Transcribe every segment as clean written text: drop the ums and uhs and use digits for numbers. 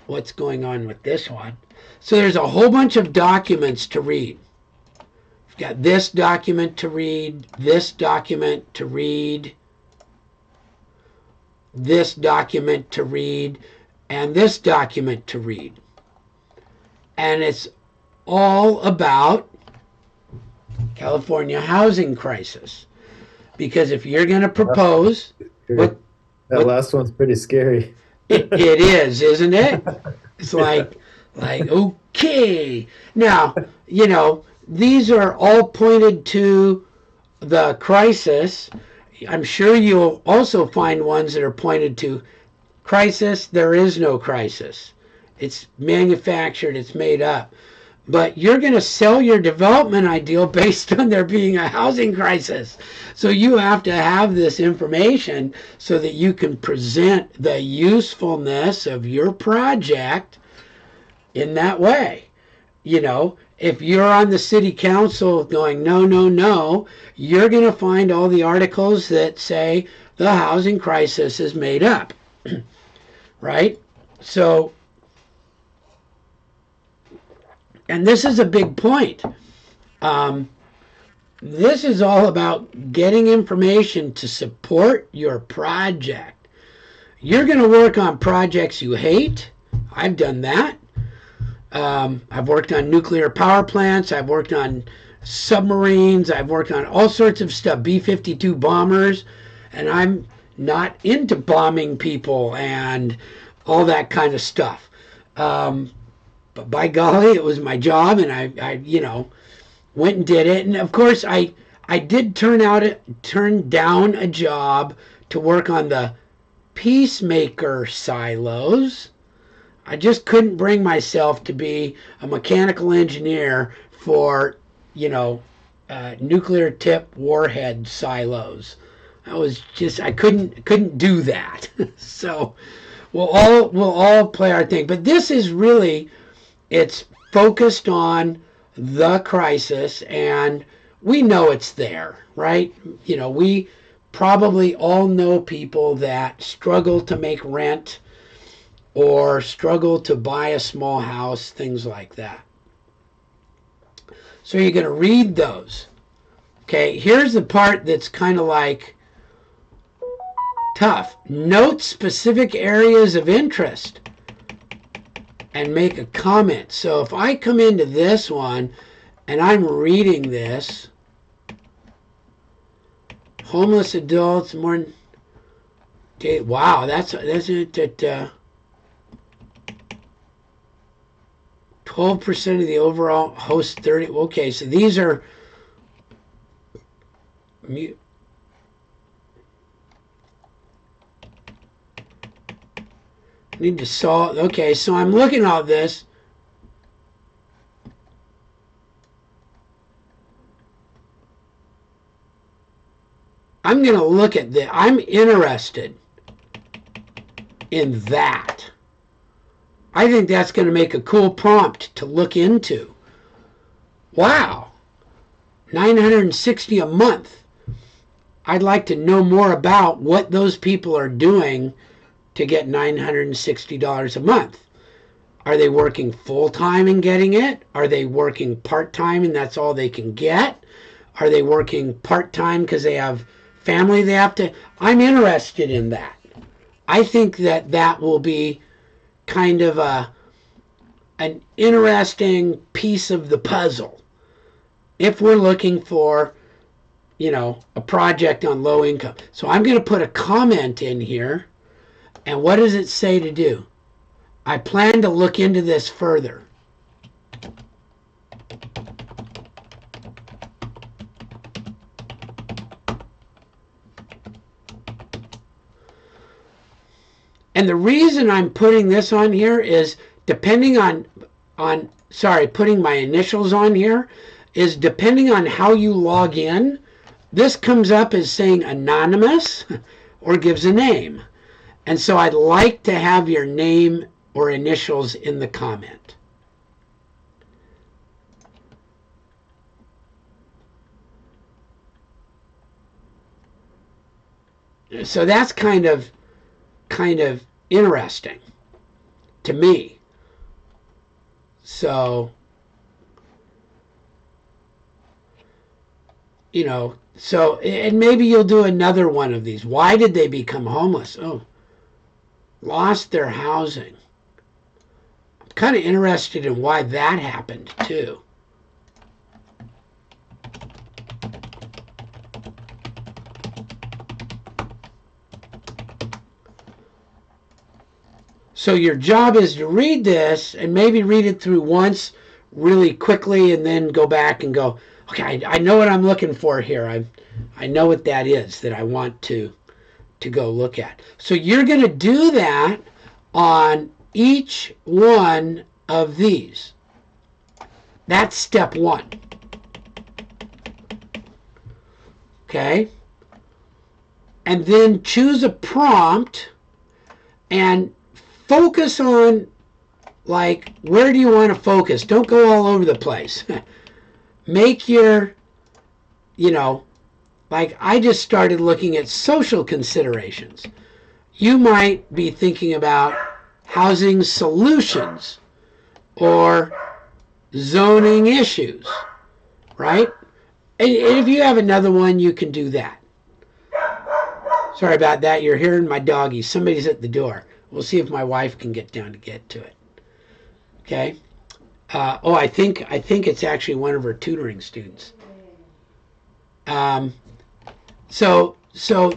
what's going on with this one. So there's a whole bunch of documents to read. You've got this document to read, this document to read, this document to read, and this document to read. And it's all about California housing crisis. Because if you're going to propose, what That what last one's pretty scary. it is, isn't it? It's like okay. Now, these are all pointed to the crisis. I'm sure you'll also find ones that are pointed to crisis. There is no crisis. It's manufactured, it's made up. But you're going to sell your development ideal based on there being a housing crisis. So you have to have this information so that you can present the usefulness of your project in that way. If you're on the city council going, no, no, no, you're going to find all the articles that say the housing crisis is made up, right? So, and this is a big point. Um, this is all about getting information to support your project. You're going to work on projects you hate. I've done that. I've worked on nuclear power plants. I've worked on submarines. I've worked on all sorts of stuff, B-52 bombers. And I'm not into bombing people and all that kind of stuff. But by golly, it was my job, and I went and did it. And of course, I did turn down a job to work on the peacemaker silos. I just couldn't bring myself to be a mechanical engineer for, nuclear tip warhead silos. I was just I couldn't do that. So we'll all play our thing. But this is really it's focused on the crisis, and we know it's there, right? We probably all know people that struggle to make rent or struggle to buy a small house, things like that. So you're going to read those. Okay, here's the part that's kind of like tough. Note specific areas of interest and make a comment. So if I come into this one and I'm reading this, homeless adults more than, okay, wow, that's it at 12% of the overall host 30. Okay, so these are need to solve. Okay, so I'm looking at all this. I'm going to look at this. I'm interested in that. I think that's going to make a cool prompt to look into. Wow, $960 a month. I'd like to know more about what those people are doing to get $960 a month. Are they working full-time and getting it? Are they working part-time and that's all they can get? Are they working part-time because they have family they have to? I'm interested in that. I think that will be kind of an interesting piece of the puzzle if we're looking for, a project on low income. So I'm going to put a comment in here. And what does it say to do? I plan to look into this further. And the reason I'm putting this on here is depending putting my initials on here is depending on how you log in. This comes up as saying anonymous or gives a name. And so I'd like to have your name or initials in the comment. So that's kind of interesting. to me. So, and maybe you'll do another one of these. Why did they become homeless? Oh, lost their housing. I'm kind of interested in why that happened too. So your job is to read this and maybe read it through once really quickly and then go back and go, okay, I know what I'm looking for here. I know what that is that I want to go look at. So you're going to do that on each one of these. That's step one. Okay? And then choose a prompt and focus on, like, where do you want to focus? Don't go all over the place. Make your, like I just started looking at social considerations. You might be thinking about housing solutions or zoning issues, right? And if you have another one, you can do that. Sorry about that. You're hearing my doggy. Somebody's at the door. We'll see if my wife can get down to get to it. Okay. I think it's actually one of her tutoring students. So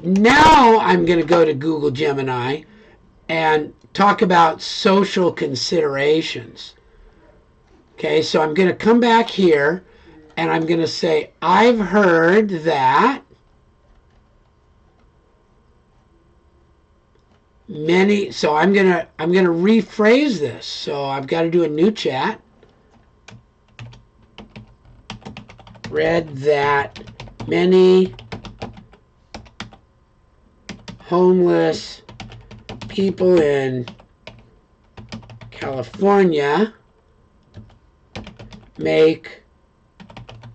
now I'm going to go to Google Gemini and talk about social considerations. Okay, so I'm going to come back here and I'm going to say, I've heard that many, so I'm going to rephrase this. So I've got to do a new chat. Read that many homeless people in California make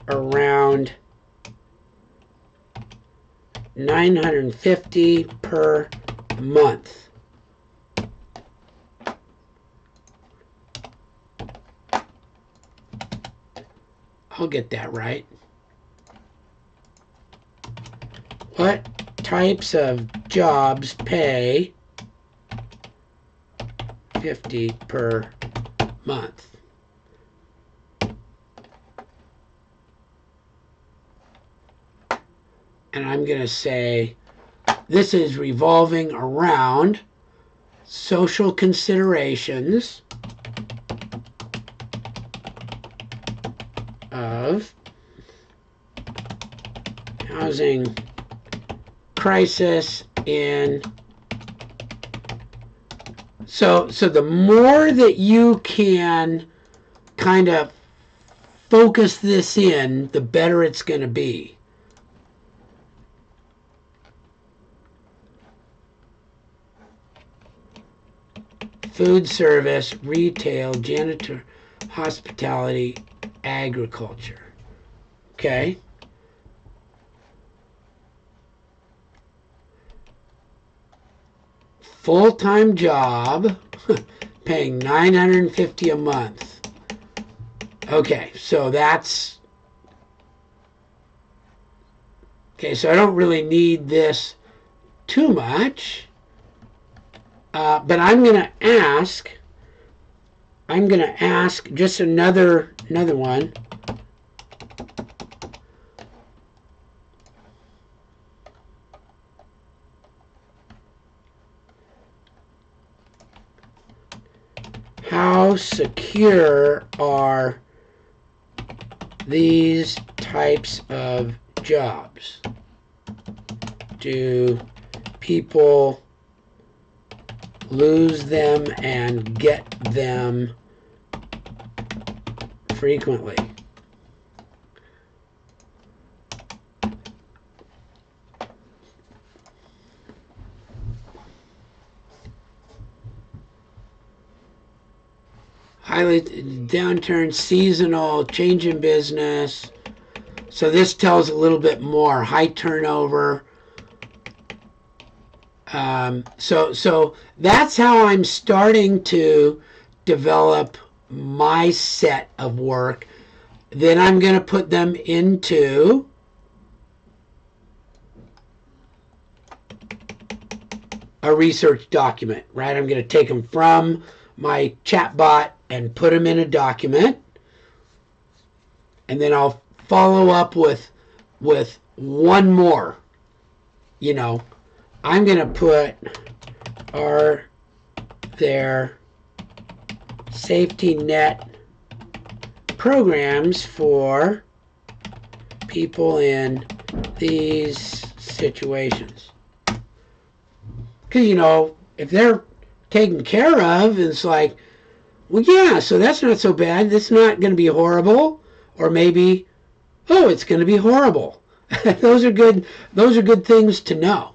around $950 per month. I'll get that right. What types of jobs pay $50 per month? And I'm going to say this is revolving around social considerations of housing crisis in. So the more that you can kind of focus this in, the better it's going to be. Food service, retail, janitor, hospitality, agriculture. Okay? Full-time job, paying $950 a month. Okay, so that's... Okay, so I don't really need this too much. But I'm going to ask just another one. How secure are these types of jobs? Do people lose them and get them frequently? Highly downturn, seasonal, change in business. So this tells a little bit more. High turnover. So that's how I'm starting to develop my set of work. Then I'm going to put them into a research document, right? I'm going to take them from my chatbot and put them in a document, and then I'll follow up with one more. You know, I'm going to put, are there safety net programs for people in these situations? Because, you know, if they're taken care of, it's like, well, yeah, so that's not so bad. That's not going to be horrible. Or maybe, oh, it's going to be horrible. Those are good. Those are good things to know.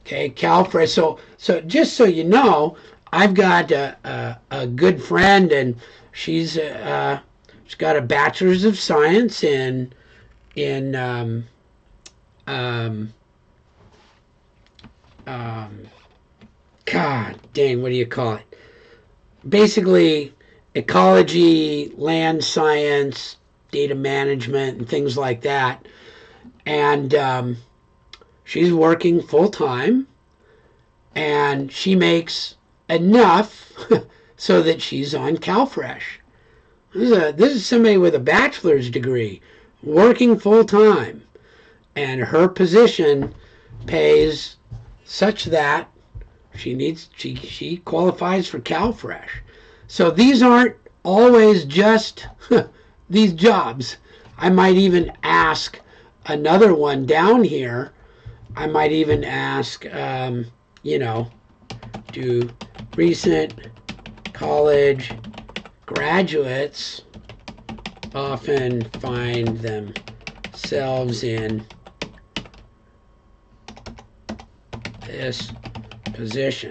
Okay, CalFresh. So just so you know, I've got a good friend, and she's got a bachelor's of science in um, God dang, what do you call it? Basically, ecology, land science, data management, and things like that. And she's working full time, and she makes enough so that she's on CalFresh. This is somebody with a bachelor's degree working full time, and her position pays such that she qualifies for CalFresh. So these aren't always just these jobs. I might even ask another one down here. I might even ask, you know, do recent college graduates often find themselves in this position?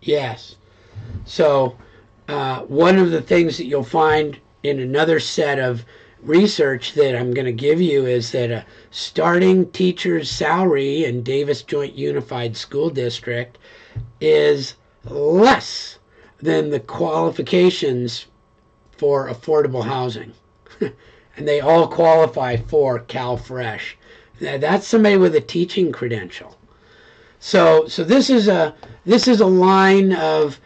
Yes. So one of the things that you'll find in another set of research that I'm going to give you is that a starting teacher's salary in Davis Joint Unified School District is less than the qualifications for affordable housing. And they all qualify for CalFresh. That's somebody with a teaching credential. So this is a line of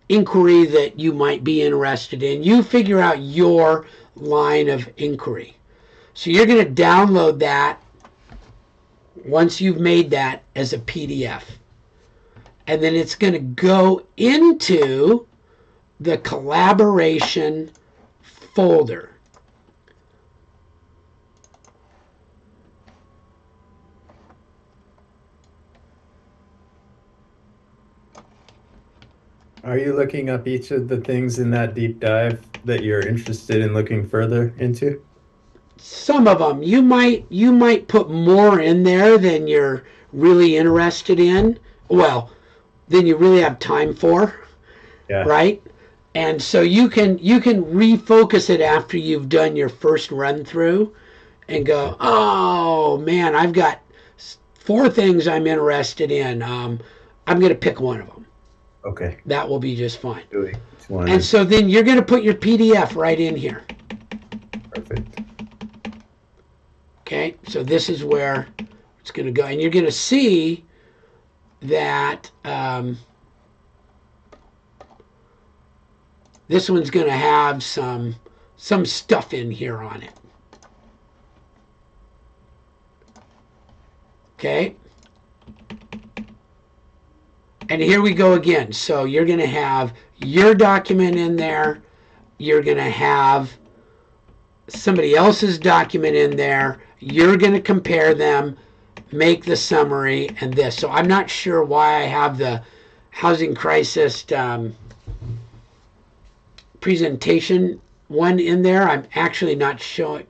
inquiry that you might be interested in. You figure out your line of inquiry. So you're going to download that once you've made that as a PDF. And then it's going to go into the collaboration folder. Are you looking up each of the things in that deep dive that you're interested in looking further into? Some of them you might put more in there than you're really interested in. Well, than you really have time for, Yeah. right? And so you can refocus it after you've done your first run through and go, oh man, I've got four things I'm interested in. I'm going to pick one of them. Okay. That will be just fine. Doing each one And is so then you're going to put your PDF right in here. perfect. Okay, so this is where it's going to go, and you're going to see that this one's going to have some stuff in here on it. Okay, and here we go again. So you're going to have your document in there. You're going to have somebody else's document in there. You're going to compare them, make the summary, and this. So I'm not sure why I have the housing crisis presentation one in there. I'm actually not showing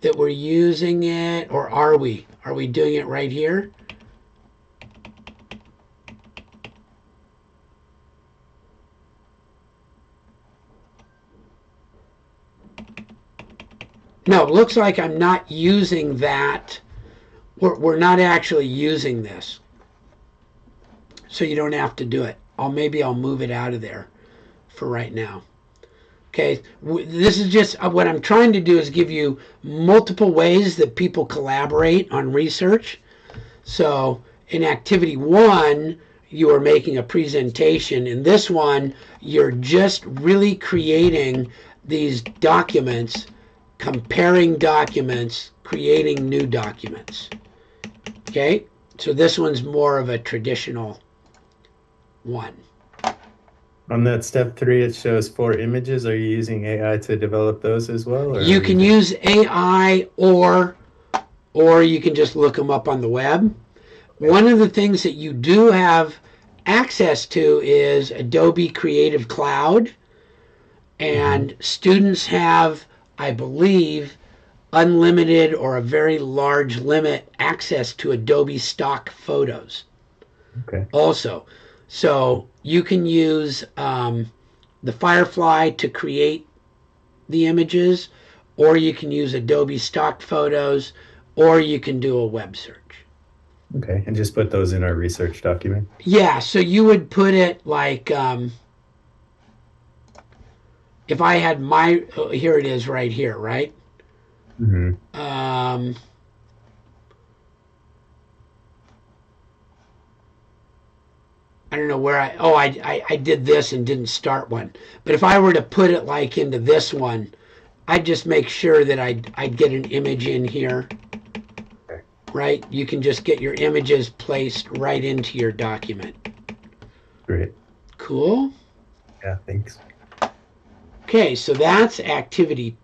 that we're using it, or are we? Are we doing it right here? No, it looks like I'm not using that. We're not actually using this. So you don't have to do it. Maybe I'll move it out of there for right now. Okay, this is just what I'm trying to do is give you multiple ways that people collaborate on research. So in activity 1, you are making a presentation. In this one, you're just really creating these documents, comparing documents, creating new documents. Okay, so this one's more of a traditional one. On that step 3, it shows 4 images. Are you using AI to develop those as well? Or You can use AI or you can just look them up on the web. One of the things that you do have access to is Adobe Creative Cloud, and students have, I believe, unlimited or a very large limit access to Adobe stock photos. Okay. Also, so you can use the Firefly to create the images, or you can use Adobe stock photos, or you can do a web search. Okay, and just put those in our research document. Yeah, so you would put it like if I had my, here it is right here, right? Mm-hmm. I don't know where I did this and didn't start one. But if I were to put it like into this one, I'd just make sure that I'd get an image in here. Okay. Right? You can just get your images placed right into your document. Great. Cool. Yeah, thanks. Okay, so that's activity